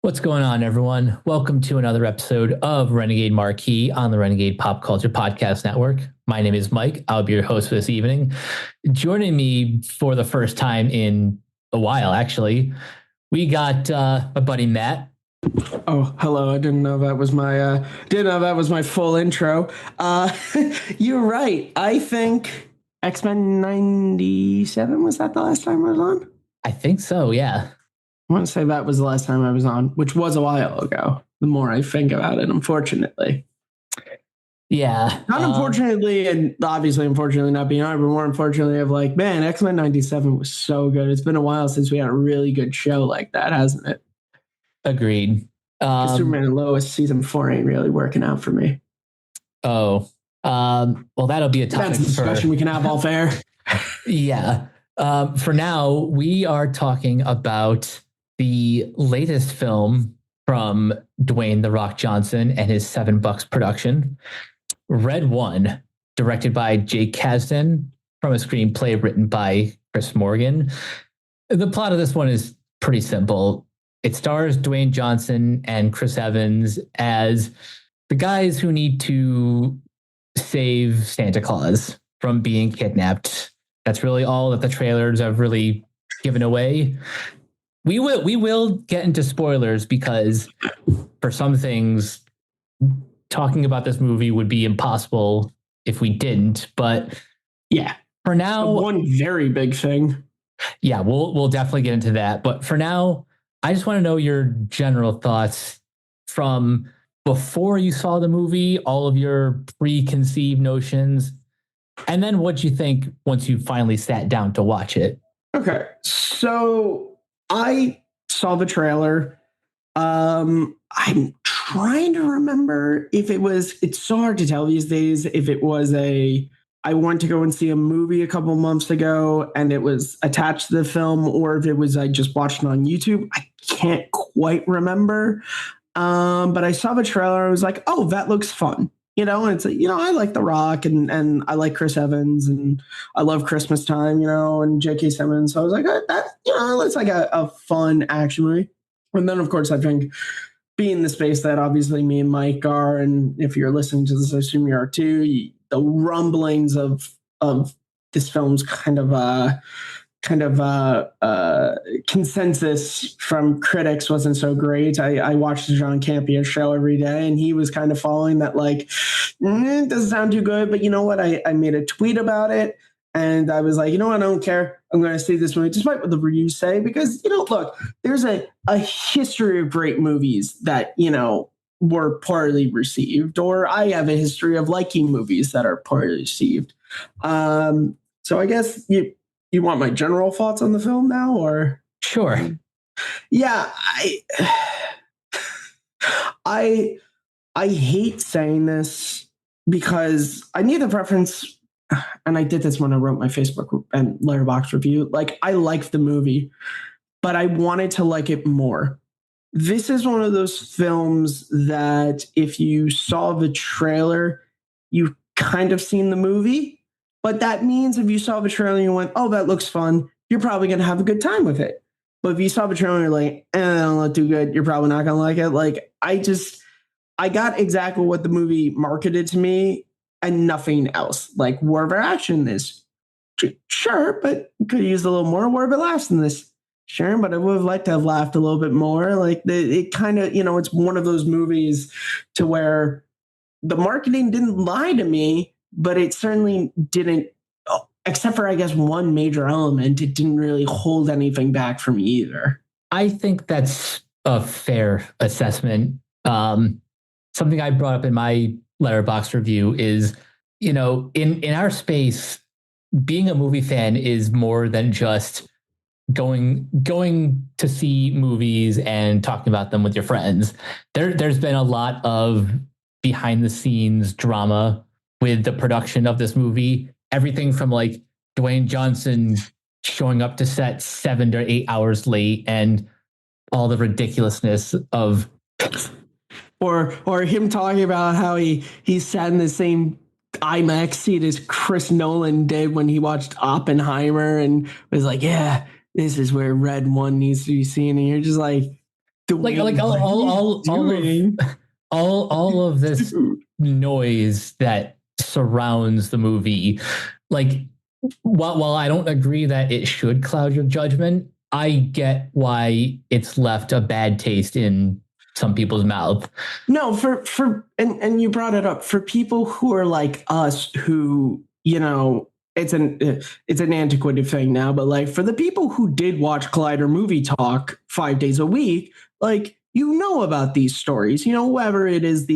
What's going on, everyone? Welcome to another episode of Renegade Marquee on the Renegade Pop Culture Podcast Network. My name is Mike. I'll be your host for this evening. Joining me for the first time in a while, actually, we got my buddy Matt. Oh, hello. I didn't know that was my full intro. You're right. I think X-Men 97, was that the last time I was on? I think so, yeah. I want to say that was the last time I was on, which was a while ago. The more I think about it, unfortunately. Yeah. Not unfortunately, and obviously unfortunately not being on, but more unfortunately of like, man, X-Men 97 was so good. It's been a while since we had a really good show like that, hasn't it? Agreed. Superman and Lois season 4 ain't really working out for me. Well, that'll be a topic. That's a discussion we can have off air. Yeah. For now, we are talking about the latest film from Dwayne "The Rock" Johnson and his $7 production, Red One, directed by Jake Kasdan, from a screenplay written by Chris Morgan. The plot of this one is pretty simple. It stars Dwayne Johnson and Chris Evans as the guys who need to save Santa Claus from being kidnapped. That's really all that the trailers have really given away. We will get into spoilers because for some things, talking about this movie would be impossible if we didn't. But yeah, for now, one very big thing. Yeah, we'll definitely get into that. But for now, I just want to know your general thoughts from before you saw the movie, all of your preconceived notions, and then what you think once you finally sat down to watch it. Okay, so I saw the trailer. I'm trying to remember if it's so hard to tell these days if it was I went to go and see a movie a couple months ago and it was attached to the film, or if it was I just watched it on YouTube. I can't quite remember. But I saw the trailer. I was like, oh, that looks fun. And it's I like The Rock and I like Chris Evans and I love Christmas Time, and J.K. Simmons. So I was like, that, it's like a fun action movie. And then, of course, I think being the space that obviously me and Mike are, and if you're listening to this, I assume you are too, the rumblings of this film's kind of consensus from critics wasn't so great. I watched the John Campea show every day, and he was kind of following that like, it doesn't sound too good. But you know what? I made a tweet about it, and I was like, you know what? I don't care. I'm going to see this movie, despite what the reviews say, because, look, there's a history of great movies that, were poorly received, or I have a history of liking movies that are poorly received. So I guess you want my general thoughts on the film now, or? Sure. Yeah, I hate saying this because I need a preference, and I did this when I wrote my Facebook and Letterboxd review. Like, I liked the movie, but I wanted to like it more. This is one of those films that if you saw the trailer, you kind of seen the movie. But that means if you saw the trailer and you went, oh, that looks fun, you're probably going to have a good time with it. But if you saw the trailer and you're like, I don't look too good, you're probably not going to like it. Like, I got exactly what the movie marketed to me and nothing else. Like, war of action is sure, but could use a little more. War of laughs in this. Sure, but I would have liked to have laughed a little bit more. Like, it kind of, it's one of those movies to where the marketing didn't lie to me, but it certainly didn't, except for, I guess, one major element, it didn't really hold anything back from me either. I think that's a fair assessment. Something I brought up in my Letterboxd review is, in our space, being a movie fan is more than just going to see movies and talking about them with your friends. There's been a lot of behind the scenes drama with the production of this movie. Everything from like Dwayne Johnson showing up to set 7 to 8 hours late and all the ridiculousness of, or him talking about how he sat in the same IMAX seat as Chris Nolan did when he watched Oppenheimer and was like, yeah, this is where Red One needs to be seen. And you're just like, like Dwayne, all what are all you all, all of doing? all of this Dude. noise that surrounds the movie, like while I don't agree that it should cloud your judgment, I get why it's left a bad taste in some people's mouth. No, and you brought it up for people who are like us, who it's an antiquated thing now, but like for the people who did watch Collider Movie Talk 5 days a week, like about these stories, whoever it is,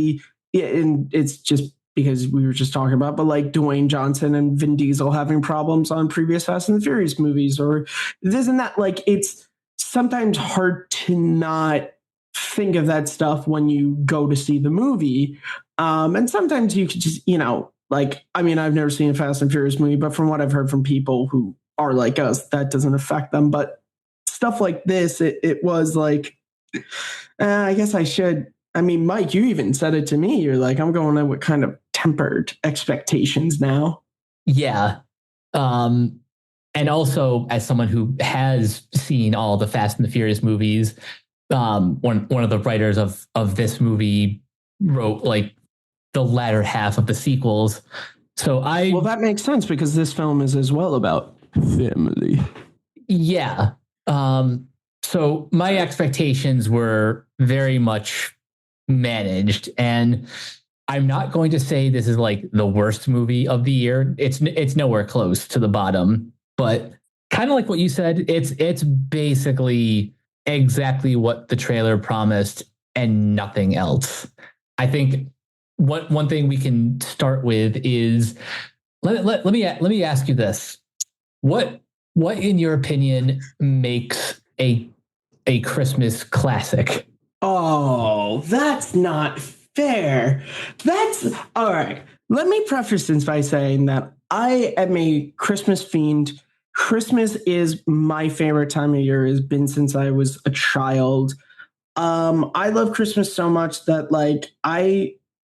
and it's just because we were just talking about, but like Dwayne Johnson and Vin Diesel having problems on previous Fast and the Furious movies, or this and that. Like it's sometimes hard to not think of that stuff when you go to see the movie. And sometimes you could just, like, I mean, I've never seen a Fast and Furious movie, but from what I've heard from people who are like us, that doesn't affect them. But stuff like this, it was like, I guess I should. I mean, Mike, you even said it to me. You're like, I'm going in with kind of tempered expectations now. Yeah. And also, as someone who has seen all the Fast and the Furious movies, one of the writers of this movie wrote like the latter half of the sequels. So well, that makes sense because this film is as well about family. Yeah. So my expectations were very much managed, and I'm not going to say this is like the worst movie of the year. It's nowhere close to the bottom, but kind of like what you said, it's basically exactly what the trailer promised and nothing else. I think one thing we can start with is let me ask you this. What in your opinion makes a Christmas classic? Oh, that's not fair. That's all right. Let me preface this by saying that I am a Christmas fiend. Christmas is my favorite time of year. Has been since I was a child. I love Christmas so much that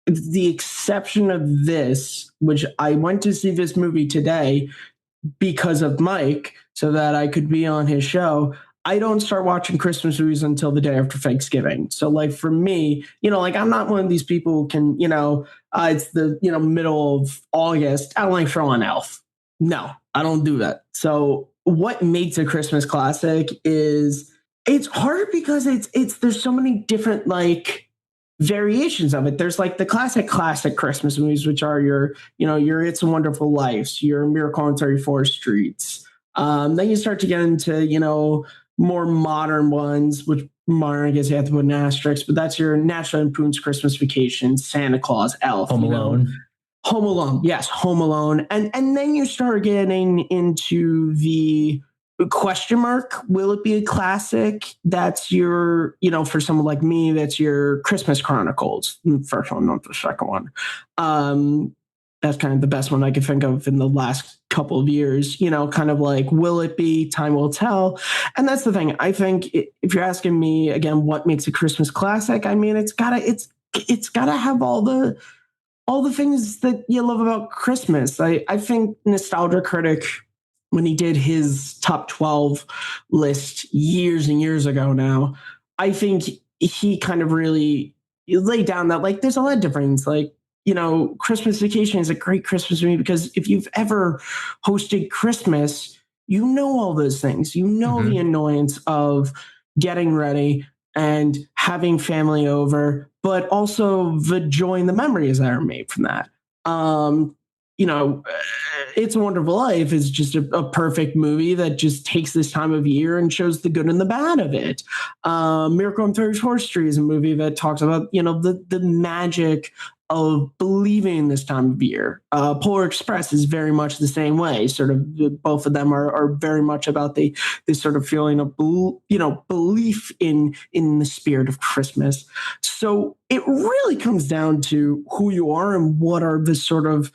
the exception of this, which I went to see this movie today because of Mike, so that I could be on his show. I don't start watching Christmas movies until the day after Thanksgiving. So, like for me, like I'm not one of these people who can, it's the middle of August. I don't like throw on Elf. No, I don't do that. So, what makes a Christmas classic is it's hard because it's there's so many different like variations of it. There's like the classic Christmas movies, which are your It's a Wonderful Life, your Miracle on 34th Streets. Then you start to get into, more modern ones, which modern, I guess you have to put an asterisk, but that's your National Lampoon's Christmas Vacation, Santa Claus, Elf, Home Alone. Home Alone, yes, Home Alone. And then you start getting into the question mark, will it be a classic? That's your, for someone like me, that's your Christmas Chronicles. First one, not the second one. That's kind of the best one I could think of in the last couple of years, kind of like, will it be? Time will tell. And that's the thing. I think if you're asking me again, what makes a Christmas classic? I mean, it's gotta have all the things that you love about Christmas. I think Nostalgia Critic, when he did his top 12 list years and years ago now, I think he kind of really laid down that like there's a lot of difference. Like, Christmas Vacation is a great Christmas movie because if you've ever hosted Christmas, you know all those things. You know the annoyance of getting ready and having family over, but also the joy and the memories that are made from that. It's a Wonderful Life is just a perfect movie that just takes this time of year and shows the good and the bad of it. Miracle on 34th Street is a movie that talks about, the magic of believing this time of year. Polar Express is very much the same way. Sort of both of them are very much about this sort of feeling of belief in the spirit of Christmas. So it really comes down to who you are and what are the sort of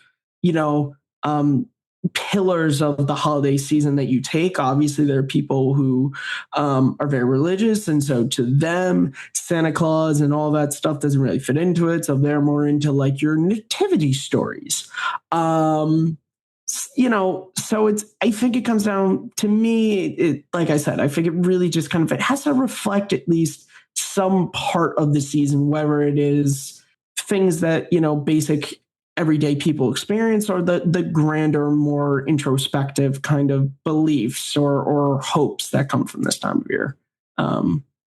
pillars of the holiday season that you take. Obviously, there are people who are very religious, and so to them, Santa Claus and all that stuff doesn't really fit into it. So they're more into like your nativity stories. So I think it comes down to me. Like I said, I think it really just kind of it has to reflect at least some part of the season, whether it is things that, basic everyday people experience or the grander, more introspective kind of beliefs or hopes that come from this time of year.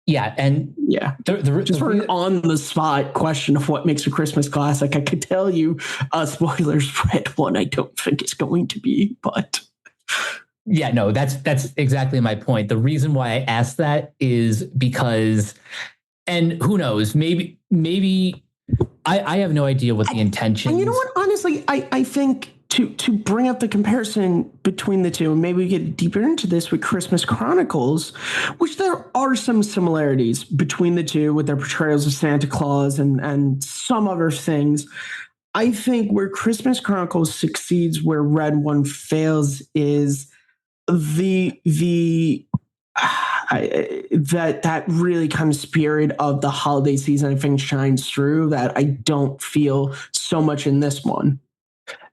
Yeah. And just for an on the spot question of what makes a Christmas classic, I could tell you spoilers for Red One. I don't think it's going to be, but yeah, no, that's exactly my point. The reason why I asked that is because, and who knows, maybe I have no idea what the intention. And you know what? Honestly, I think to bring up the comparison between the two, and maybe we get deeper into this with Christmas Chronicles, which there are some similarities between the two with their portrayals of Santa Claus and some other things. I think where Christmas Chronicles succeeds, where Red One fails, is that really kind of spirit of the holiday season, I think, shines through that I don't feel so much in this one.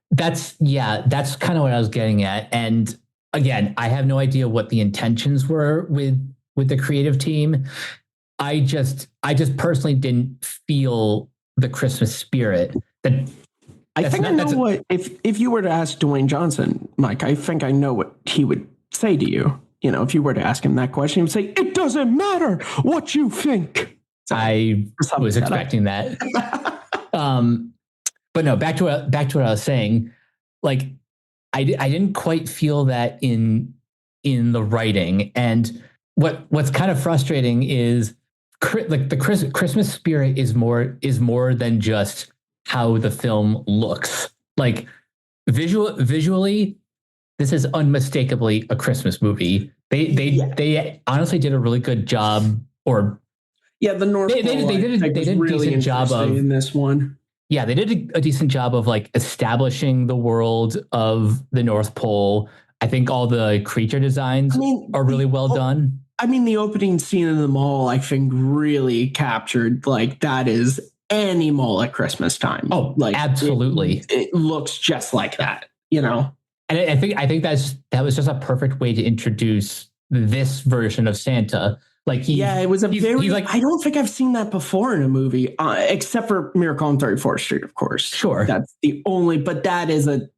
That's kind of what I was getting at. And again, I have no idea what the intentions were with the creative team. I just personally didn't feel the Christmas spirit. If you were to ask Dwayne Johnson, Mike, I think I know what he would say to you. If you were to ask him that question, he would say, "It doesn't matter what you think." So, I was expecting that. But no, back to what I was saying. Like, I didn't quite feel that in the writing, and what's kind of frustrating is like the Christmas spirit is more than just how the film looks. Like visually, this is unmistakably a Christmas movie. They honestly did a really good job. The North Pole. They did a decent job in this one. Yeah, they did a decent job of like establishing the world of the North Pole. I think all the creature designs are really well done. I mean, the opening scene in the mall, I think, really captured like that is any mall at Christmas time. Oh, like absolutely. It looks just like that, And I think that was just a perfect way to introduce this version of Santa. Like it was I don't think I've seen that before in a movie, except for Miracle on 34th Street, of course. Sure, that's the only. But that's a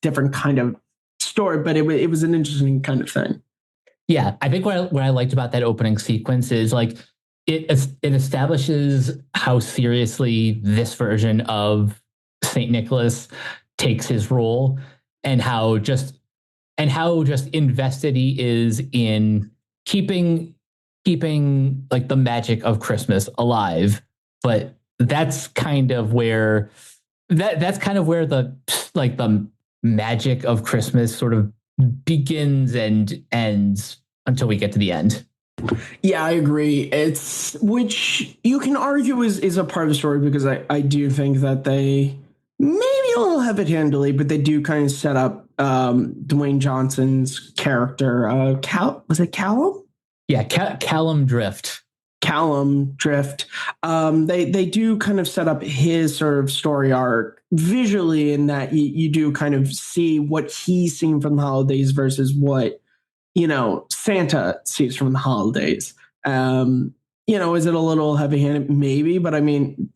different kind of story. But it was an interesting kind of thing. Yeah, I think what I liked about that opening sequence is like it establishes how seriously this version of Saint Nicholas takes his role, and how just invested he is in keeping like the magic of Christmas alive. But that's kind of where the magic of Christmas sort of begins and ends until we get to the end. Yeah, I agree. Which you can argue is a part of the story, because I do think that they maybe a little heavy-handedly, but they do kind of set up Dwayne Johnson's character. Was it Callum? Yeah, Callum Drift. Callum Drift. They do kind of set up his sort of story arc visually, in that you do kind of see what he's seen from the holidays versus what Santa sees from the holidays. Is it a little heavy-handed? Maybe, but I mean,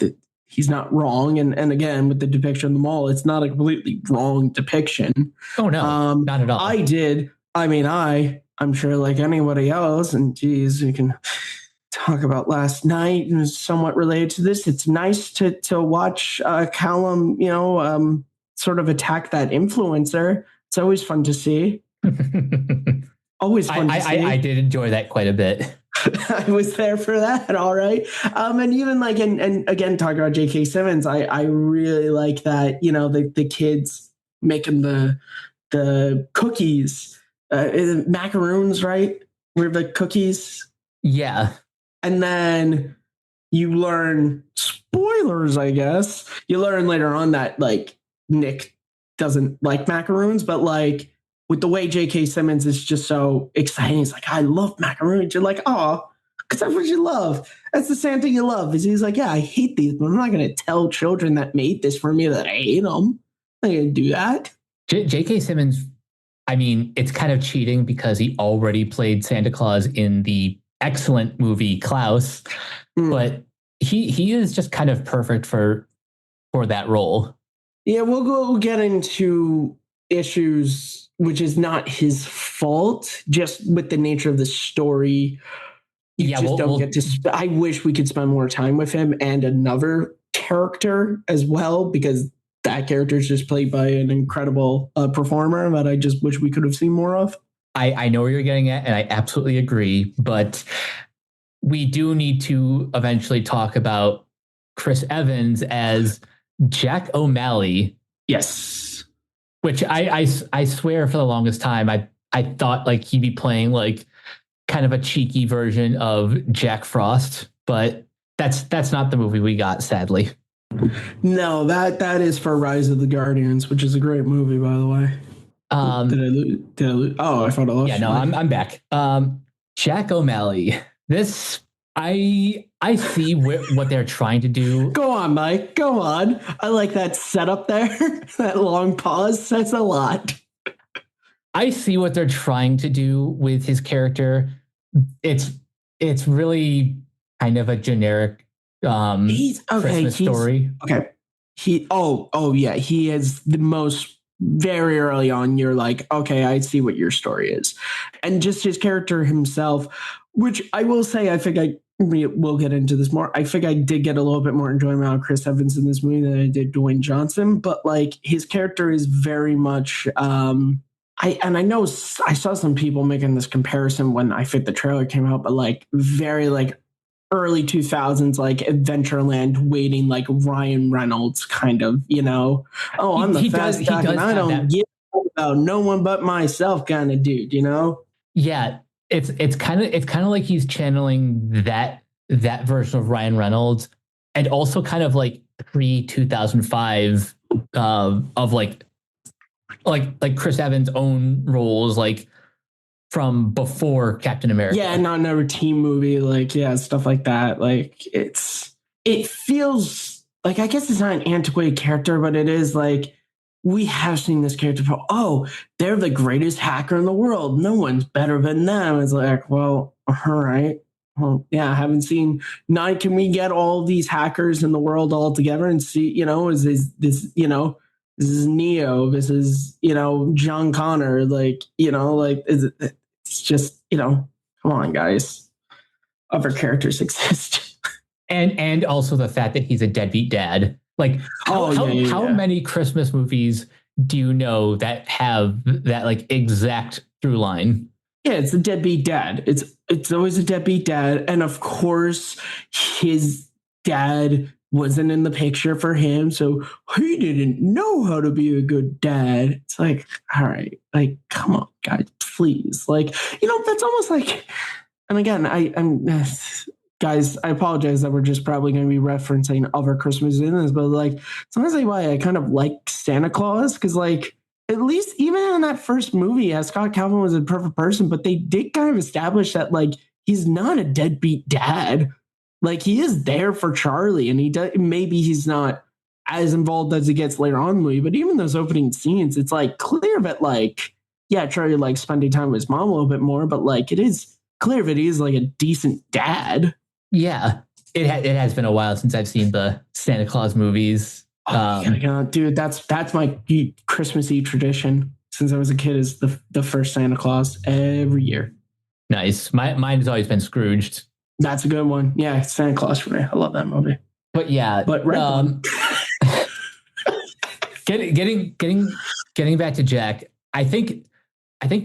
he's not wrong. And again, with the depiction of the mall, it's not a completely wrong depiction. Oh no, not at all. I'm sure, like anybody else, and geez, we can talk about last night and somewhat related to this. It's nice to watch Callum, sort of attack that influencer. It's always fun to see. Always fun to see. I did enjoy that quite a bit. I was there for that. All right. And even like, and again, talking about J.K. Simmons, I really like that, the kids making the cookies, macaroons, right? Were the cookies. Yeah. And then you learn, spoilers, I guess, you learn later on that like Nick doesn't like macaroons, but like, with the way J.K. Simmons is just so exciting, he's like, I love macaroons. You're like, oh, because that's what you love. That's the Santa you love. He's like, yeah, I hate these, but I'm not going to tell children that made this for me that I hate them. I'm not going to do that. J.K. Simmons, I mean, it's kind of cheating because he already played Santa Claus in the excellent movie Klaus, but he is just kind of perfect for that role. Yeah, we'll get into issues, which is not his fault, just with the nature of the story. You just don't get to. I wish we could spend more time with him and another character as well, because that character is just played by an incredible performer that I just wish we could have seen more of. I know where you're getting at, and I absolutely agree, but we do need to eventually talk about Chris Evans as Jack O'Malley. Yes. Which I swear for the longest time, I thought like he'd be playing like kind of a cheeky version of Jack Frost, but that's not the movie we got, sadly. No, that is for Rise of the Guardians, which is a great movie, by the way. Did I lose? Oh, I thought I lost. Yeah, no, I'm back. Jack O'Malley. This I see what they're trying to do. Go on, Mike. Go on. I like that setup there. That long pause says a lot. I see what they're trying to do with his character. It's really kind of a generic Christmas story. Okay. He is the most very early on. You're like, okay, I see what your story is. And just his character himself, which I will say, I think we'll get into this more. I think I did get a little bit more enjoyment out of Chris Evans in this movie than I did Dwayne Johnson, but like his character is very much, I know I saw some people making this comparison when I think the trailer came out, but like very like early 2000s, like Adventureland waiting, like Ryan Reynolds kind of, oh, I'm the fast guy and I don't give about no one but myself kind of dude, Yeah, it's kind of like he's channeling that version of Ryan Reynolds, and also kind of like pre 2005 of like Chris Evans' own roles, like from before Captain America. Yeah, not another team movie, like stuff like that. Like it feels like, I guess it's not an antiquated character, but it is like we have seen this character before. Oh, they're the greatest hacker in the world. No one's better than them. It's like, well, all right. Well, yeah, I haven't seen nine. Can we get all these hackers in the world all together and see, is this this is Neo, this is, John Connor, like, it's just, come on, guys. Other characters exist. And also the fact that he's a deadbeat dad. Like, how many Christmas movies do you know that have that like exact through line? Yeah, it's a deadbeat dad. It's always a deadbeat dad. And of course, his dad wasn't in the picture for him, so he didn't know how to be a good dad. It's like, all right, like, come on, guys, please. Like, that's almost like, and again, I'm guys, I apologize that we're just probably going to be referencing other Christmas in this, but like, it's honestly why I kind of like Santa Claus, because like, at least even in that first movie, Scott Calvin was a perfect person, but they did kind of establish that like he's not a deadbeat dad. Like he is there for Charlie, and maybe he's not as involved as he gets later on in the movie, but even those opening scenes, it's like clear that like, yeah, Charlie likes spending time with his mom a little bit more, but like it is clear that he is like a decent dad. Yeah, it has been a while since I've seen the Santa Claus movies. Dude, that's my Christmas Eve tradition since I was a kid, is the first Santa Claus every year. Nice. Mine has always been Scrooged. That's a good one. Yeah, Santa Claus for me. I love that movie. But yeah, getting back to Jack, I think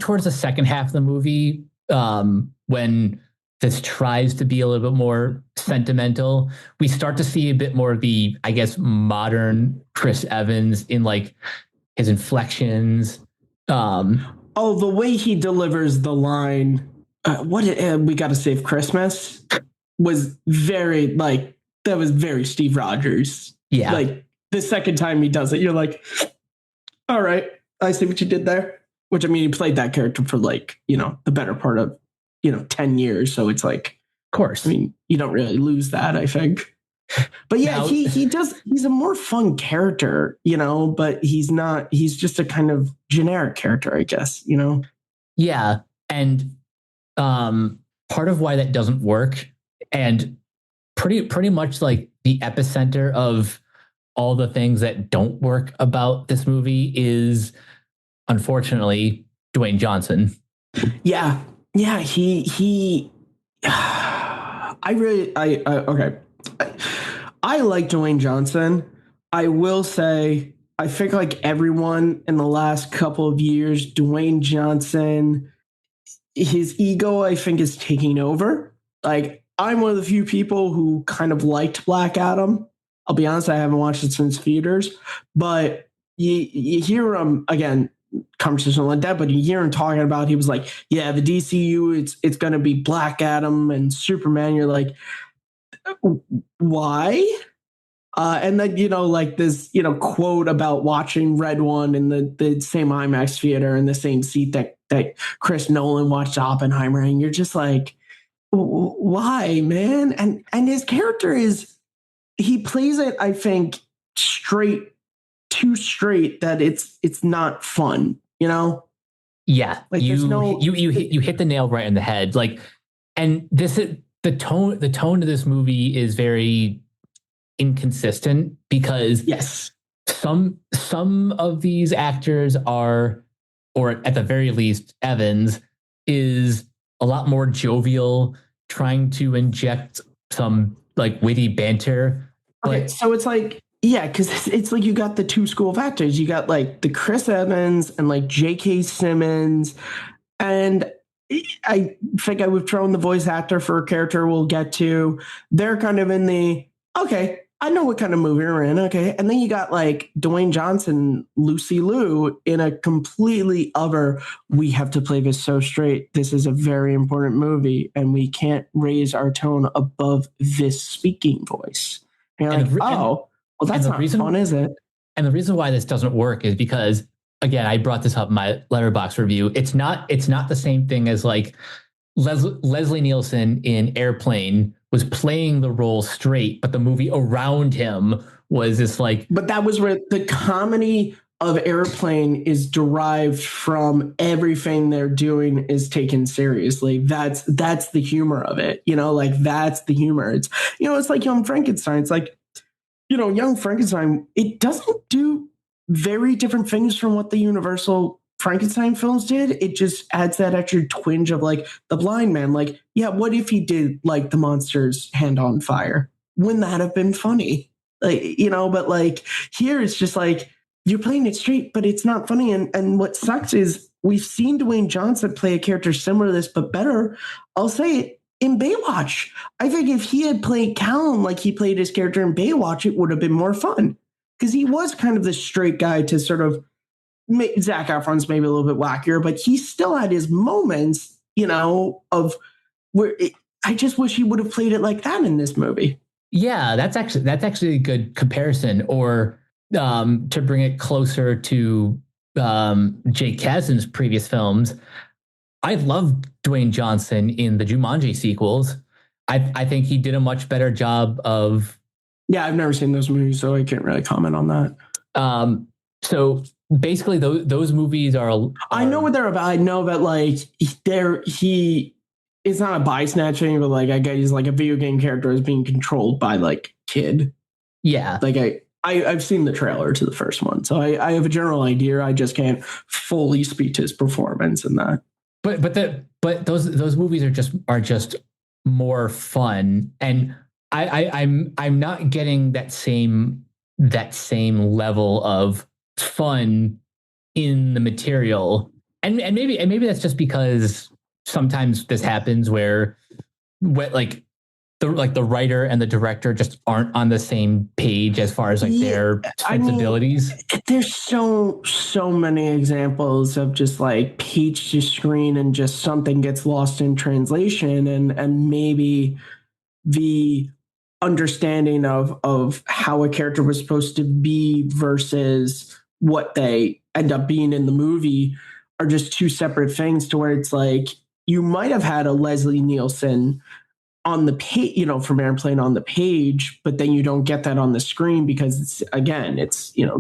towards the second half of the movie, when this tries to be a little bit more sentimental, we start to see a bit more of the, I guess, modern Chris Evans in like his inflections. The way he delivers the line, we got to save Christmas, was very like, that was very Steve Rogers. Yeah. Like the second time he does it, you're like, all right, I see what you did there. Which, I mean, he played that character for like, the better part of, 10 years. So it's like, of course, I mean, you don't really lose that, I think. But yeah, he's a more fun character, but he's just a kind of generic character, I guess, Yeah. And part of why that doesn't work, and pretty much like the epicenter of all the things that don't work about this movie is unfortunately Dwayne Johnson. Yeah, yeah, he. Okay. I like Dwayne Johnson. I will say, I think like everyone in the last couple of years, Dwayne Johnson, his ego, I think, is taking over. Like, I'm one of the few people who kind of liked Black Adam. I'll be honest, I haven't watched it since theaters, but you hear him again, conversation like that, but you hear him talking about, he was like, yeah, the DCU, it's going to be Black Adam and Superman. You're like, why? And then, like this, quote about watching Red One in the same IMAX theater in the same seat that Chris Nolan watched Oppenheimer. And you're just like, why, man? And his character he plays it, I think, too straight that it's not fun, Yeah, like you hit the nail right in the head. Like, and this is the tone of this movie is very inconsistent because yes, some of these actors are, or at the very least, Evans is a lot more jovial, trying to inject some like witty banter. Okay, But so it's like, yeah, because it's like you got the two school of actors. You got like the Chris Evans and like J.K. Simmons. And I think I would throw in the voice actor for a character we'll get to. They're kind of in okay, I know what kind of movie we're in. Okay. And then you got like Dwayne Johnson, Lucy Liu in a completely other, we have to play this so straight. This is a very important movie and we can't raise our tone above this speaking voice. And you're like, well, that's not fun, is it? And the reason why this doesn't work is because, again, I brought this up in my Letterboxd review. It's not the same thing as like Leslie Nielsen in Airplane was playing the role straight, but the movie around him was this like. But that was where the comedy of Airplane is derived from. Everything they're doing is taken seriously. That's the humor of it. Like that's the humor. It's it's like Young Frankenstein. It's like Young Frankenstein. It doesn't do very different things from what the Universal Frankenstein films did. It just adds that extra twinge of like the blind man. Like, yeah, what if he did like the monster's hand on fire? Wouldn't that have been funny? Like, but like here it's just like you're playing it straight, but it's not funny. And what sucks is we've seen Dwayne Johnson play a character similar to this, but better. I'll say it in Baywatch. I think if he had played Callum like he played his character in Baywatch, it would have been more fun. Because he was kind of the straight guy to sort of Zac Efron's maybe a little bit wackier, but he still had his moments, of where I just wish he would have played it like that in this movie. Yeah, that's actually a good comparison. Or to bring it closer to Jake Kasdan's previous films, I loved Dwayne Johnson in the Jumanji sequels. I think he did a much better job of. Yeah, I've never seen those movies, so I can't really comment on that. So basically, those movies are. I know what they're about. I know that like he is not a by snatching, but like I guess he's like a video game character is being controlled by like kid. Yeah, like I've seen the trailer to the first one, so I have a general idea. I just can't fully speak to his performance in that. But those movies are just more fun, and I'm not getting that same level of fun in the material, and maybe that's just because sometimes this happens where like the writer and the director just aren't on the same page as far as like their sensibilities. There's so many examples of just like page to screen and just something gets lost in translation and maybe the understanding of how a character was supposed to be versus what they end up being in the movie are just two separate things, to where it's like you might have had a Leslie Nielsen on the page, from Airplane on the page, but then you don't get that on the screen because it's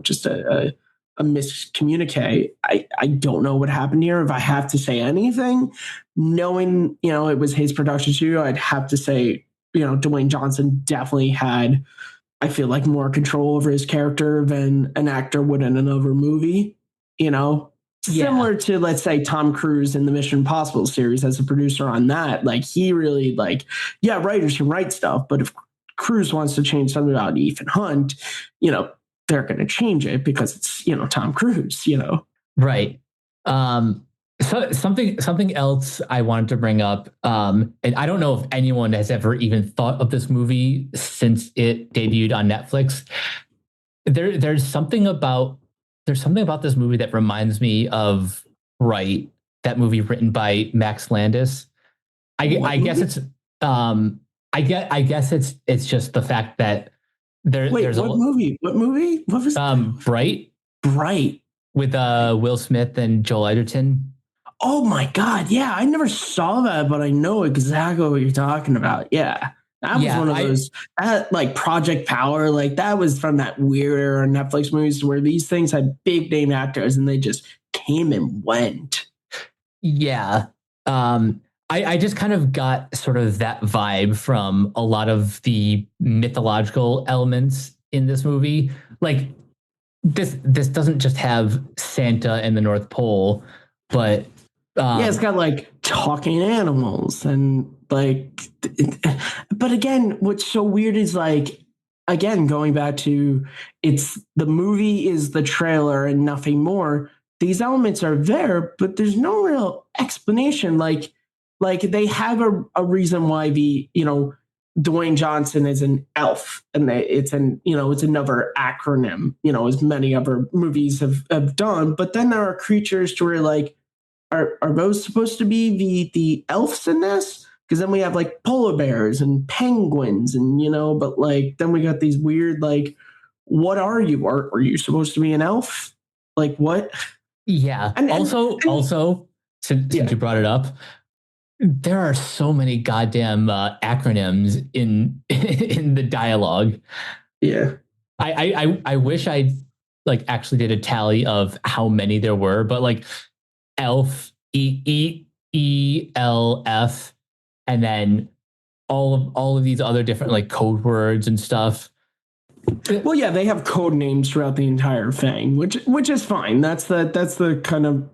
just a a miscommunicate. I don't know what happened here. If I have to say anything, knowing, it was his production studio, I'd have to say, Dwayne Johnson definitely had, I feel like, more control over his character than an actor would in another movie, similar to, let's say, Tom Cruise in the Mission Impossible series as a producer on that. Like, he really, writers can write stuff, but if Cruise wants to change something about Ethan Hunt, they're going to change it because it's, Tom Cruise, Right. So something else I wanted to bring up, and I don't know if anyone has ever even thought of this movie since it debuted on Netflix. There's something about this movie that reminds me of Bright, that movie written by Max Landis. I guess it's I guess it's just the fact that there's what movie? What movie? What was Bright? Bright with Will Smith and Joel Edgerton. Oh my God. Yeah. I never saw that, but I know exactly what you're talking about. Yeah. That was one of those, like Project Power, like that was from that weird era of Netflix movies where these things had big name actors and they just came and went. Yeah. I just kind of got sort of that vibe from a lot of the mythological elements in this movie. Like this doesn't just have Santa and the North Pole, but it's got like talking animals and like, but again, what's so weird is like, again, going back to it's the movie is the trailer and nothing more. These elements are there, but there's no real explanation. Like they have a reason why Dwayne Johnson is an elf and it's another acronym, as many other movies have done. But then there are creatures to where like, are those supposed to be the elves in this? Because then we have like polar bears and penguins and, but like, then we got these weird, like, what are you? Are you supposed to be an elf? Like what? Yeah. Also, since you brought it up, there are so many goddamn acronyms in the dialogue. Yeah. I wish I like actually did a tally of how many there were, but like elf, ELF, and then all of these other different like code words and stuff. Well, yeah, they have code names throughout the entire thing, which is fine. That's the kind of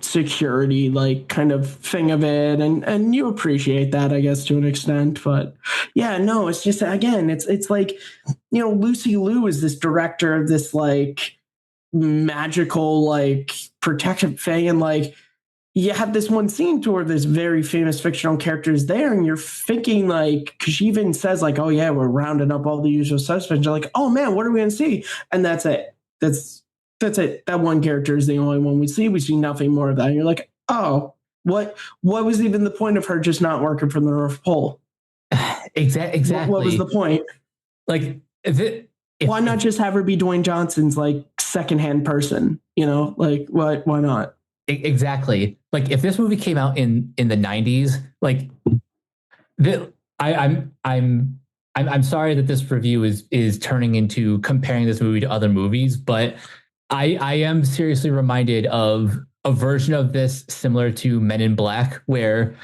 security like kind of thing of it, and you appreciate that, I guess, to an extent. But yeah, no, it's just again, it's like Lucy Liu is this director of this like magical like protective thing, and like you have this one scene to where this very famous fictional character is there, and you're thinking like, because she even says like, oh yeah, we're rounding up all the usual suspects. You're like, oh man, what are we gonna see? And that's it. That's it. That one character is the only one we see. We see nothing more of that. And you're like, oh, what was even the point of her just not working from the North Pole? Exactly. What was the point? Like, why not just have her be Dwayne Johnson's like secondhand person? Like what? Why not? Exactly. Like if this movie came out in the 90s, like I'm sorry that this review is turning into comparing this movie to other movies, but I am seriously reminded of a version of this similar to Men in Black, where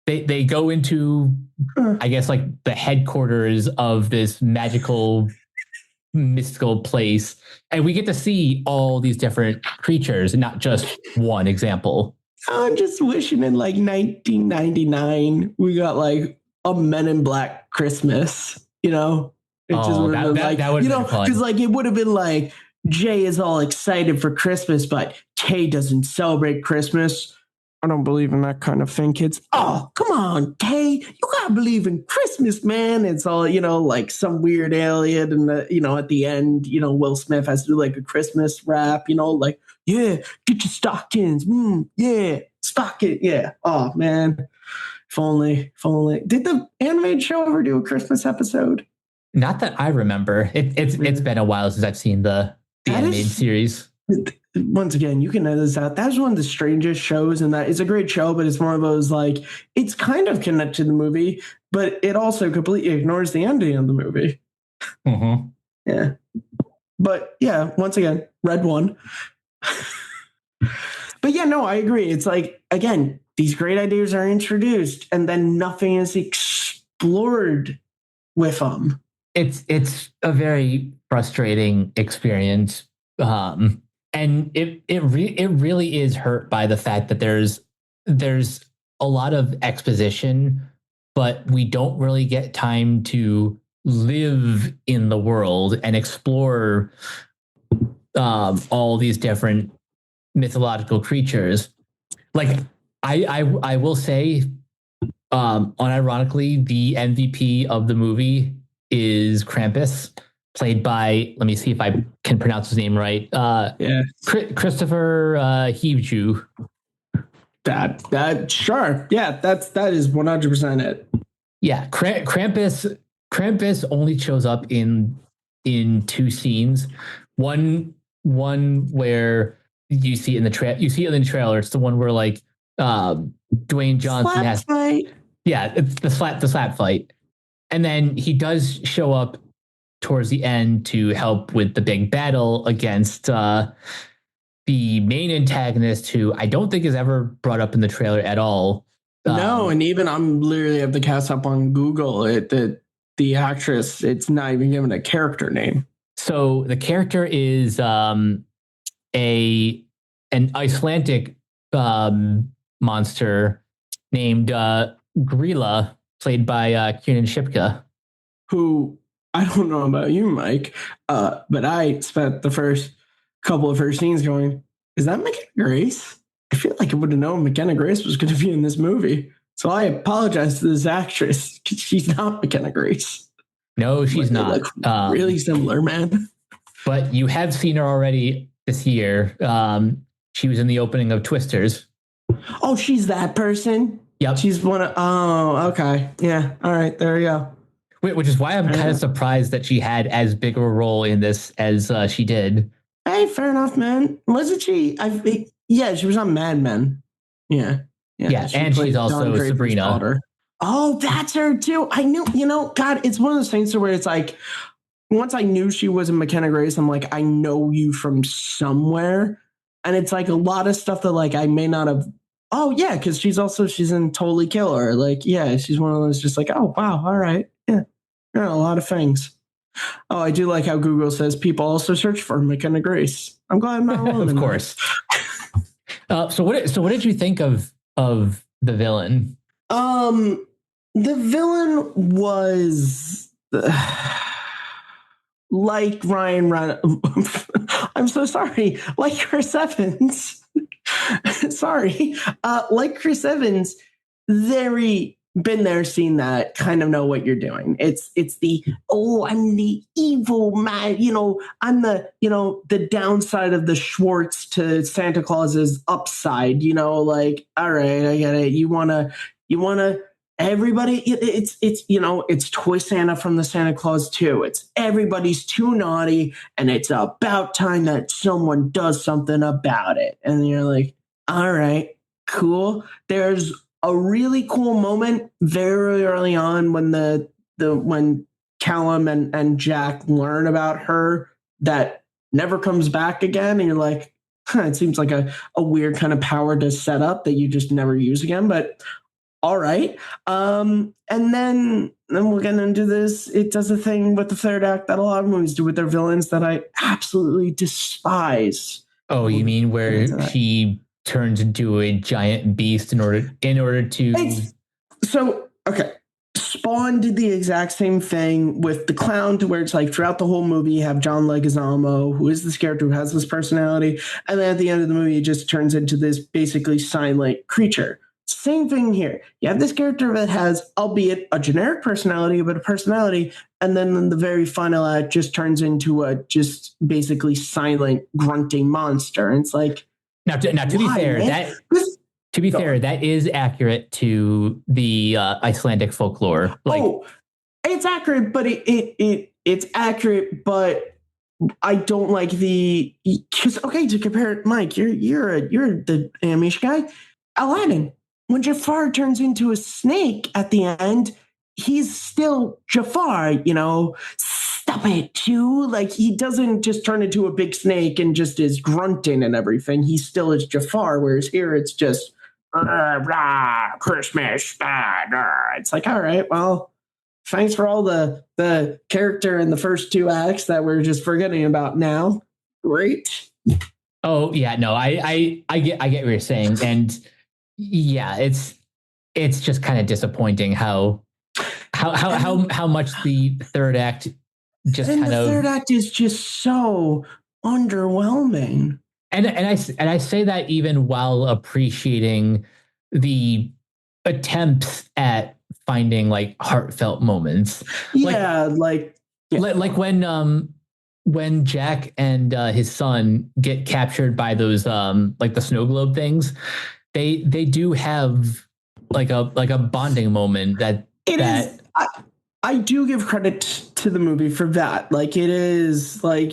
they go into, I guess, like the headquarters of this magical mystical place, and we get to see all these different creatures and not just one example. I'm just wishing in like 1999 we got like a Men in Black Christmas, it just would have been like, because like it would have been like Jay is all excited for Christmas, but Kay doesn't celebrate Christmas. I don't believe in that kind of thing, kids. Oh, come on, Kay. You gotta believe in Christmas, man. It's all, like some weird alien. And, at the end, Will Smith has to do like a Christmas rap, like, yeah, get your stockings. Yeah, stocking. Yeah. Oh, man. If only. Did the animated show ever do a Christmas episode? Not that I remember. It's been a while since I've seen the animated series. Once again, you can edit this out. That's one of the strangest shows, and that it's a great show, but it's one of those like it's kind of connected to the movie, but it also completely ignores the ending of the movie. Mm-hmm. Yeah, but yeah, once again, Red one. But yeah, no, I agree. It's like, again, these great ideas are introduced and then nothing is explored with them. It's a very frustrating experience, and it really is hurt by the fact that there's a lot of exposition, but we don't really get time to live in the world and explore all these different mythological creatures. Like I will say, unironically, the MVP of the movie is Krampus, played by, let me see if I can pronounce his name right. Christopher Heveju. That sure. Yeah, that is 100% it. Yeah, Krampus only shows up in two scenes. One where you see it in the trailer. It's the one where like Dwayne Johnson Slap has fight. Yeah, it's the slap fight. And then he does show up towards the end to help with the big battle against the main antagonist, who I don't think is ever brought up in the trailer at all. No, and even I'm literally have the cast up on Google. The actress, it's not even given a character name. So the character is an Icelandic monster named Grilla, played by Kiernan Shipka. Who, I don't know about you, Mike, but I spent the first couple of her scenes going, is that McKenna Grace? I feel like I would have known McKenna Grace was going to be in this movie. So I apologize to this actress because she's not McKenna Grace. No, she's not. Really similar, man. But you have seen her already this year. She was in the opening of Twisters. Oh, she's that person? Yep. She's one of, oh, okay. Yeah. All right. There you go. Which is why I'm kind of surprised that she had as big a role in this as she did. Hey, fair enough, man. Wasn't she? Yeah, she was on Mad Men. Yeah. And she's also Sabrina. Daughter. Oh, that's her too. I knew, God, it's one of those things where it's like, once I knew she was in McKenna Grace, I'm like, I know you from somewhere. And it's like a lot of stuff that like I may not have. Oh, yeah, because she's in Totally Killer. Like, yeah, she's one of those just like, oh, wow, all right. Yeah, a lot of things. Oh, I do like how Google says people also search for McKenna Grace. I'm glad I'm not alone. Of course. So what did you think of the villain? The villain was like Ryan I'm so sorry. Like Chris Evans. Sorry. Like Chris Evans, very been there, seen that, kind of know what you're doing. It's the, I'm the evil man, I'm the downside of the Schwartz to Santa Claus's upside, like, all right, I get it. You wanna everybody, it's Toy Santa from the Santa Claus 2. It's everybody's too naughty and it's about time that someone does something about it. And you're like, all right, cool. There's a really cool moment very early on when when Callum and Jack learn about her that never comes back again. And you're like, it seems like a weird kind of power to set up that you just never use again. But all right. And then we'll get into this. It does a thing with the third act that a lot of movies do with their villains that I absolutely despise. Oh, you mean where she turns into a giant beast in order to... Okay. Spawn did the exact same thing with the clown, to where it's like throughout the whole movie you have John Leguizamo, who is this character who has this personality, and then at the end of the movie it just turns into this basically silent creature. Same thing here. You have this character that has, albeit a generic personality, but a personality, and then in the very final act just turns into a just basically silent grunting monster. And it's like, now to be fair, that is accurate to the Icelandic folklore. Like, it's accurate, but it's accurate, but I don't like the, because to compare it, Mike, you're the animation guy. Aladdin, when Jafar turns into a snake at the end, he's still Jafar, stop it, too. Like, he doesn't just turn into a big snake and just is grunting and everything. He still is Jafar, whereas here it's just, Christmas. It's like, all right, well, thanks for all the character in the first two acts that we're just forgetting about now. Great. Oh yeah, no, I get what you're saying, and yeah, it's just kind of disappointing how much the third act just and kind the of third act is just so underwhelming. And I say that even while appreciating the attempts at finding like heartfelt moments. Yeah, Like when Jack and his son get captured by those like the snow globe things, they do have like a bonding moment that it that is. I do give credit to the movie for that. Like, it is like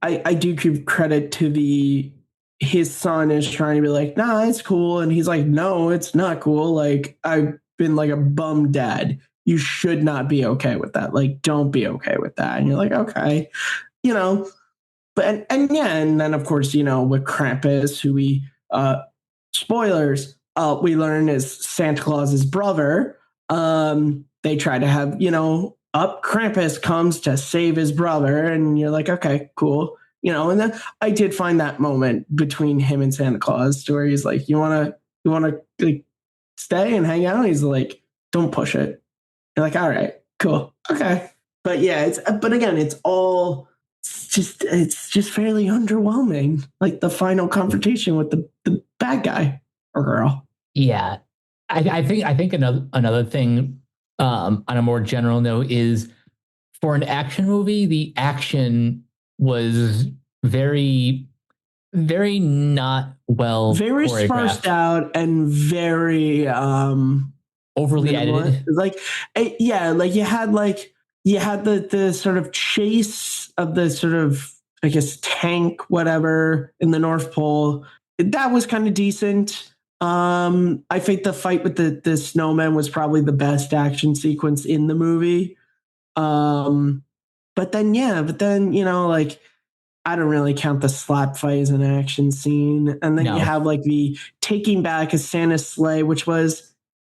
I do give credit to his son is trying to be like, nah, it's cool, and he's like, no, it's not cool. Like, I've been like a bum dad. You should not be okay with that. Like, don't be okay with that. And you're like, okay, you know. But and yeah, and then of course, with Krampus, who spoilers, we learn is Santa Claus's brother. They try to have, up Krampus comes to save his brother, and you're like, okay, cool. And then I did find that moment between him and Santa Claus where he's like, you wanna like stay and hang out? He's like, don't push it. You're like, all right, cool. Okay. But yeah, but again, it's just fairly underwhelming. Like the final confrontation with the bad guy or girl. yeah. I think another thing on a more general note is for an action movie, the action was very, very not well very sparsed out and very overly minimal. edited. Like, yeah, like you had the sort of chase of the sort of, I guess, tank whatever in the North Pole. That was kind of decent. I think the fight with the snowman was probably the best action sequence in the movie. But then like, I don't really count the slap fight as an action scene. And then you have like the taking back a Santa's sleigh, which was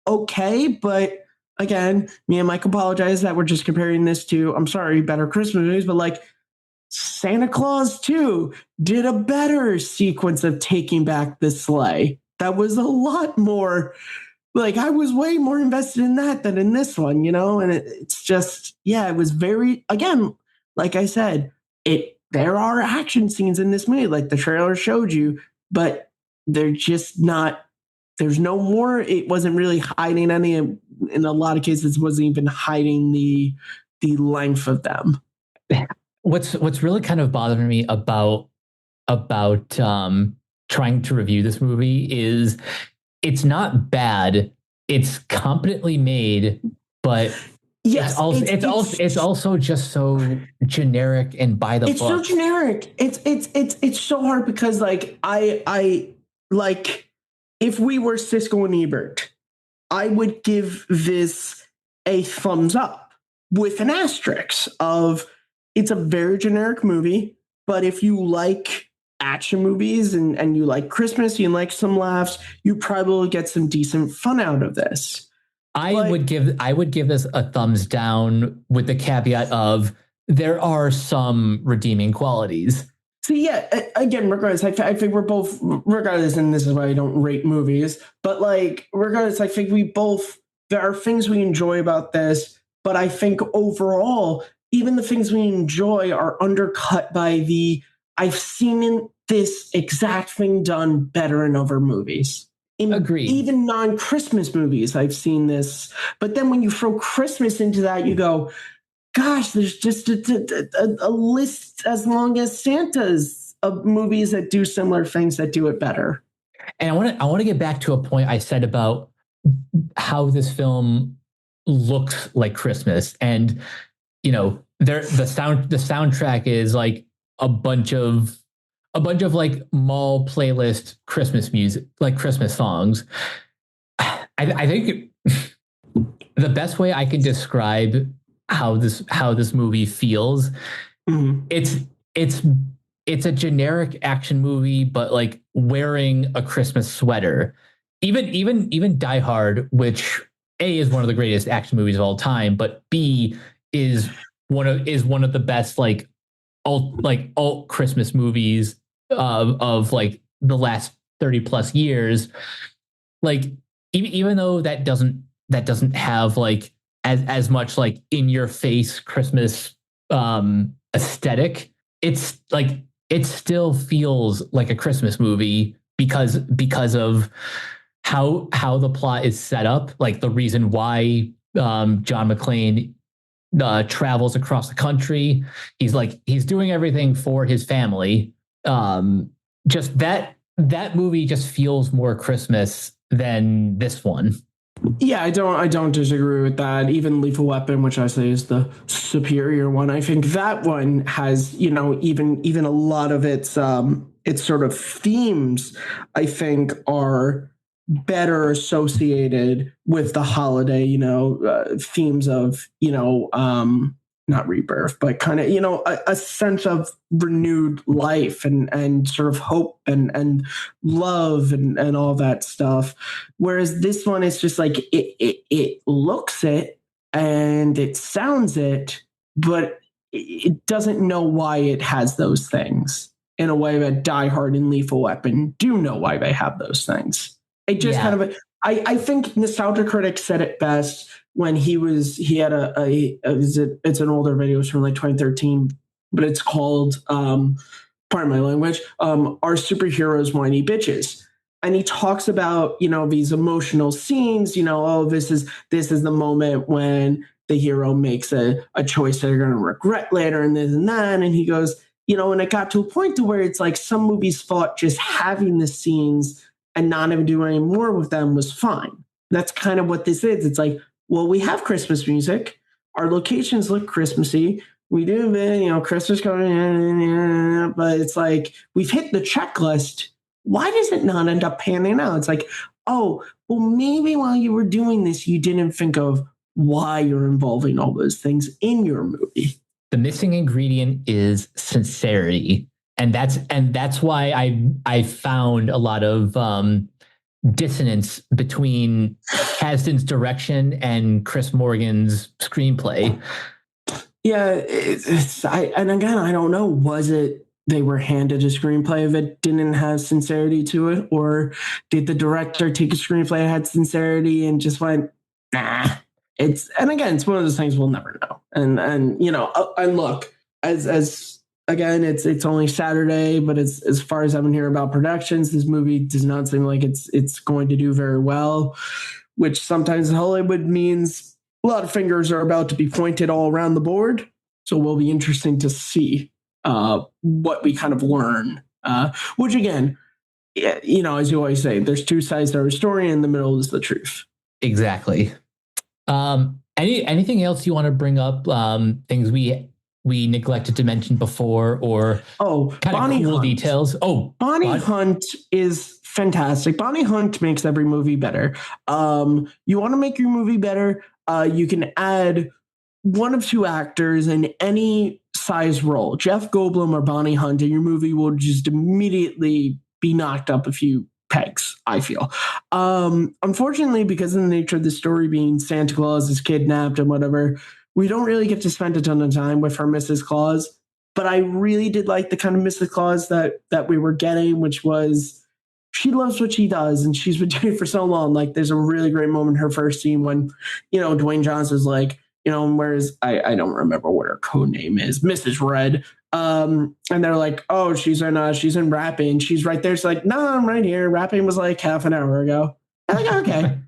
okay, but again, me and Mike apologize that we're just comparing this to, I'm sorry, better Christmas movies, but like Santa Claus 2 did a better sequence of taking back the sleigh. That was a lot more, like, I was way more invested in that than in this one, and it's just, yeah, it was very, again, like I said, there are action scenes in this movie, like the trailer showed you, but they're just not, there's no more. It wasn't really hiding any, in a lot of cases, wasn't even hiding the length of them. What's really kind of bothering me about trying to review this movie is it's not bad. It's competently made, but yes, it's also just so generic and by the book. It's so generic. It's so hard because like I like, if we were Siskel and Ebert, I would give this a thumbs up with an asterisk of, it's a very generic movie, but if you like action movies and you like Christmas, you like some laughs, you probably will get some decent fun out of this. I would give this a thumbs down with the caveat of there are some redeeming qualities. So yeah, again, regardless, I think we're both, regardless, and this is why I don't rate movies, but like, regardless, I think there are things we enjoy about this, but I think overall, even the things we enjoy are undercut by I've seen this exact thing done better in other movies. Agreed. Even non-Christmas movies, I've seen this. But then when you throw Christmas into that, you go, gosh, there's just a list as long as Santa's of movies that do similar things that do it better. And I want to get back to a point I said about how this film looks like Christmas, and the soundtrack is like a bunch of like mall playlist Christmas music, like Christmas songs. I think the best way I can describe how this movie feels. Mhm. It's it's a generic action movie, but like wearing a Christmas sweater. Even Die Hard, which A is one of the greatest action movies of all time, but B is one of the best alt Christmas movies of like the last 30 plus years. Like even though that doesn't have like as much like in your face Christmas aesthetic, it's like it still feels like a Christmas movie because of how the plot is set up, like the reason why John McClane travels across the country. He's doing everything for his family. Just that movie just feels more Christmas than this one. Yeah, I don't disagree with that. Even Lethal Weapon, which I say is the superior one, I think that one has, even a lot of its sort of themes, I think, are better associated with the holiday, themes of, not rebirth, but kind of, a sense of renewed life and sort of hope and love and all that stuff. Whereas this one is just like it looks it and it sounds it, but it doesn't know why it has those things in a way that Die Hard and Lethal Weapon do know why they have those things. It just Yeah. kind of, I think Nostalgia Critic said it best when he had it's an older video, it's from like 2013, but it's called, pardon my language, Are Superheroes Whiny Bitches? And he talks about, these emotional scenes, oh, this is the moment when the hero makes a choice that they're going to regret later and this and that. And he goes, and it got to a point to where it's like some movies thought just having the scenes and not even doing any more with them was fine. That's kind of what this is. It's like, well, we have Christmas music. Our locations look Christmassy. We do, Christmas coming in, but it's like we've hit the checklist. Why does it not end up panning out? It's like, oh, well, maybe while you were doing this, you didn't think of why you're involving all those things in your movie. The missing ingredient is sincerity, and that's why I found a lot of dissonance between Kasdan's direction and Chris Morgan's screenplay. Yeah, and again, I don't know. Was it they were handed a screenplay that didn't have sincerity to it, or did the director take a screenplay that had sincerity and just went, nah? And again, it's one of those things we'll never know. And look, as again, it's only Saturday, but as far as I've been hearing about productions, this movie does not seem like it's going to do very well, which sometimes in Hollywood means a lot of fingers are about to be pointed all around the board. So it will be interesting to see what we kind of learn. Which again, as you always say, there's two sides to our story, and in the middle is the truth. Exactly. Anything else you want to bring up? Things we neglected to mention before, or kind of cool details? Bonnie Hunt is fantastic. Bonnie Hunt makes every movie better. You want to make your movie better? You can add one of two actors in any size role, Jeff Goldblum or Bonnie Hunt, and your movie will just immediately be knocked up a few pegs, I feel. Unfortunately, because of the nature of the story being Santa Claus is kidnapped and whatever, we don't really get to spend a ton of time with her Mrs. Claus. But I really did like the kind of Mrs. Claus that we were getting, which was she loves what she does and she's been doing it for so long. Like there's a really great moment in her first scene when, Dwayne Johnson's like, whereas I don't remember what her code name is, Mrs. Red. And they're like, oh, she's in rapping. She's right there. It's like, no, I'm right here. Rapping was like half an hour ago. I'm like, okay.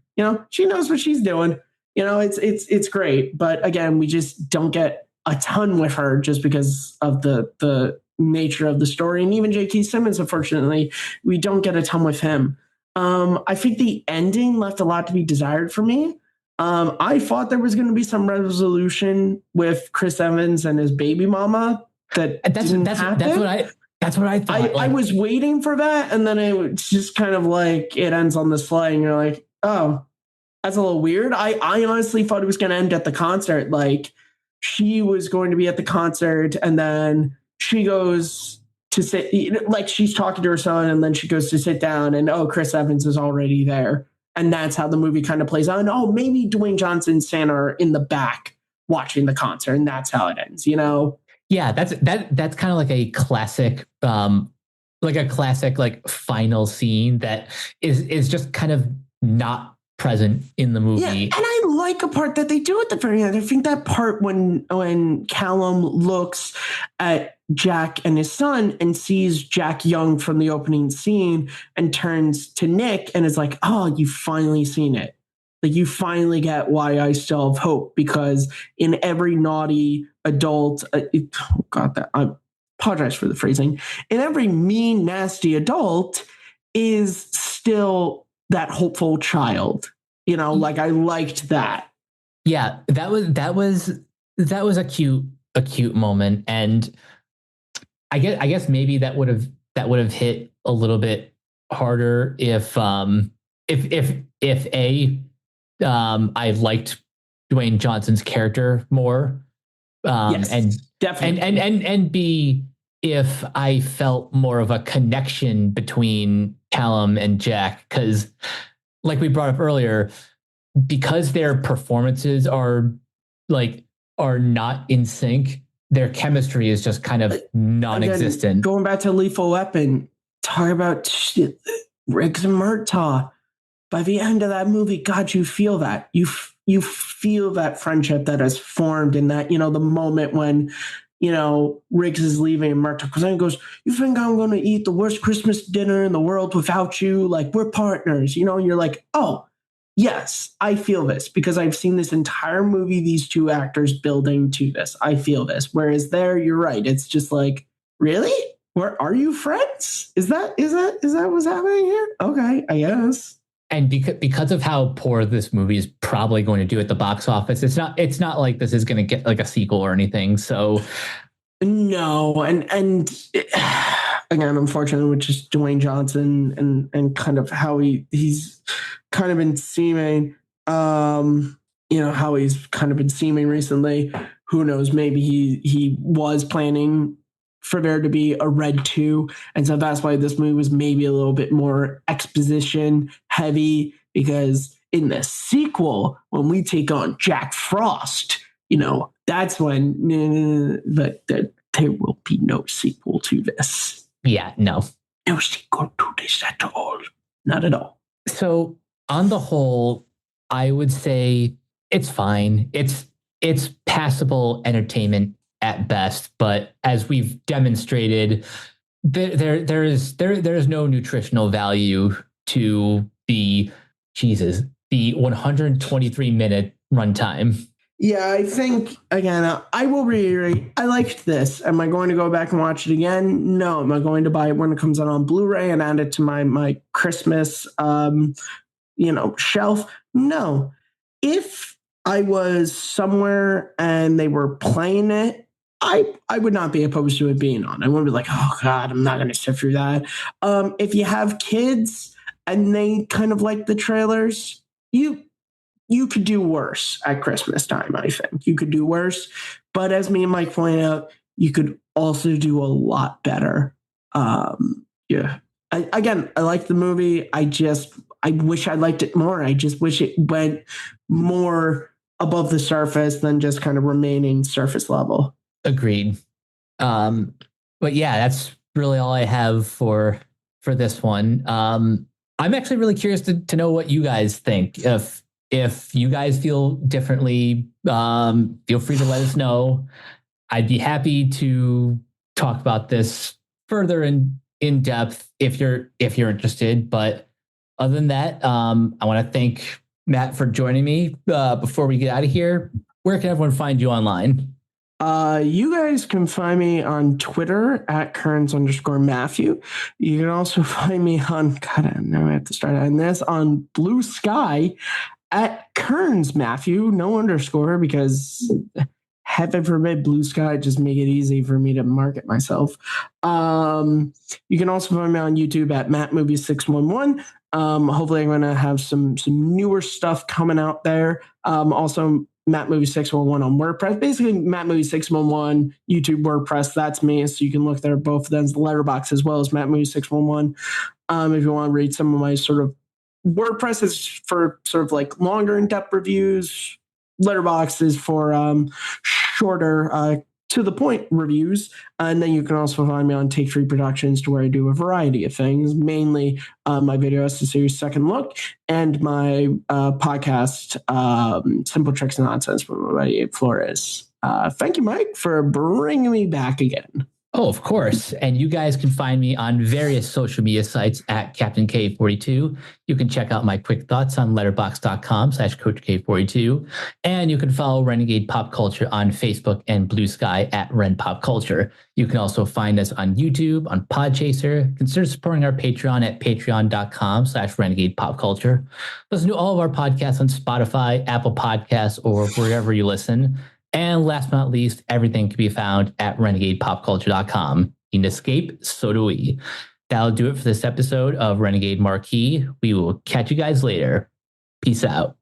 She knows what she's doing. It's great. But again, we just don't get a ton with her just because of the nature of the story. And even J.K. Simmons, unfortunately, we don't get a ton with him. I think the ending left a lot to be desired for me. I thought there was going to be some resolution with Chris Evans and his baby mama. That's what I thought. I was waiting for that, and then it's just kind of like it ends on this fly, and you're like, oh, that's a little weird. I honestly thought it was going to end at the concert, like she was going to be at the concert, and then she goes to sit, like she's talking to her son, and then she goes to sit down, and oh, Chris Evans is already there. And that's how the movie kind of plays out. And oh, maybe Dwayne Johnson and Santa are in the back watching the concert, and that's how it ends, you know? Yeah, that's kind of like a classic like final scene that is just kind of not present in the movie. Yeah, and I like a part that they do at the very end. I think that part when Callum looks at Jack and his son and sees Jack Young from the opening scene and turns to Nick and is like, "Oh, you've finally seen it. Like you finally get why I still have hope." Because in every naughty adult, I apologize for the phrasing. In every mean, nasty adult is still that hopeful child. You know, like I liked that. Yeah, that was a cute moment, and I guess maybe that would have hit a little bit harder if I liked Dwayne Johnson's character more, Yes, and definitely. and B, if I felt more of a connection between Callum and Jack, because like we brought up earlier, because their performances are not in sync, their chemistry is just kind of non-existent. Again, going back to Lethal Weapon, talk about Riggs and Murtaugh. By the end of that movie, God, you feel that. You feel that friendship that has formed, and that, you know, the moment when, you know, Riggs is leaving and Murtaugh goes and goes, "You think I'm going to eat the worst Christmas dinner in the world without you? Like, we're partners," you know, and you're like, oh, yes, I feel this because I've seen this entire movie, these two actors building to this. I feel this. Whereas there, you're right. It's just like, really? Where are you friends? Is that what's happening here? Okay, I guess. And because of how poor this movie is probably going to do at the box office, it's not like this is going to get like a sequel or anything. So no, and again, unfortunately, with just Dwayne Johnson and kind of how he's kind of been seeming, you know, how he's kind of been seeming recently. Who knows? Maybe he was planning for there to be a Red 2. And so that's why this movie was maybe a little bit more exposition heavy, because in the sequel, when we take on Jack Frost, you know, that's when there will be no sequel to this. Yeah, no sequel to this at all. Not at all. So on the whole, I would say it's fine. It's passable entertainment at best, but as we've demonstrated, there is no nutritional value to the 123-minute runtime. Yeah, I think, again, I will reiterate, I liked this. Am I going to go back and watch it again? No. Am I going to buy it when it comes out on Blu-ray and add it to my Christmas shelf? No. If I was somewhere and they were playing it, I would not be opposed to it being on. I wouldn't be like, oh God, I'm not going to sit through that. If you have kids and they kind of like the trailers, you could do worse at Christmas time, I think. You could do worse. But as me and Mike pointed out, you could also do a lot better. Yeah. I like the movie. I wish I liked it more. I just wish it went more above the surface than just kind of remaining surface level. Agreed. But yeah, that's really all I have for this one. I'm actually really curious to know what you guys think. If you guys feel differently, feel free to let us know. I'd be happy to talk about this further in depth if you're interested. But other than that, I want to thank Matt for joining me. Before we get out of here, where can everyone find you online? You guys can find me on Twitter at Kearns_Matthew. You can also find me on, God, now I have to start on this, on Blue Sky at Kearns Matthew, no underscore, because heaven forbid Blue Sky, just make it easy for me to market myself. You can also find me on YouTube at MattMovies611. Hopefully I'm going to have some newer stuff coming out there. Also, Matt Movie 611 on WordPress. Basically, Matt Movie 611, YouTube, WordPress. That's me. So you can look there, both of them, Letterboxd as well as Matt Movie 611. If you want to read some of my sort of WordPress is for sort of like longer in-depth reviews. Letterboxd is for shorter, to the point reviews. And then you can also find me on Take 3 Productions, to where I do a variety of things, mainly my video essay series Second Look and my podcast, Simple Tricks and Nonsense with my Flores. Thank you, Mike, for bringing me back again. Oh, of course. And you guys can find me on various social media sites at Captain K42. You can check out my quick thoughts on letterboxd.com/Coach K42. And you can follow Renegade Pop Culture on Facebook and Blue Sky at Ren Pop Culture. You can also find us on YouTube, on Podchaser. Consider supporting our Patreon at patreon.com/Renegade Pop Culture. Listen to all of our podcasts on Spotify, Apple Podcasts, or wherever you listen. And last but not least, everything can be found at renegadepopculture.com. You can escape, so do we. That'll do it for this episode of Renegade Marquee. We will catch you guys later. Peace out.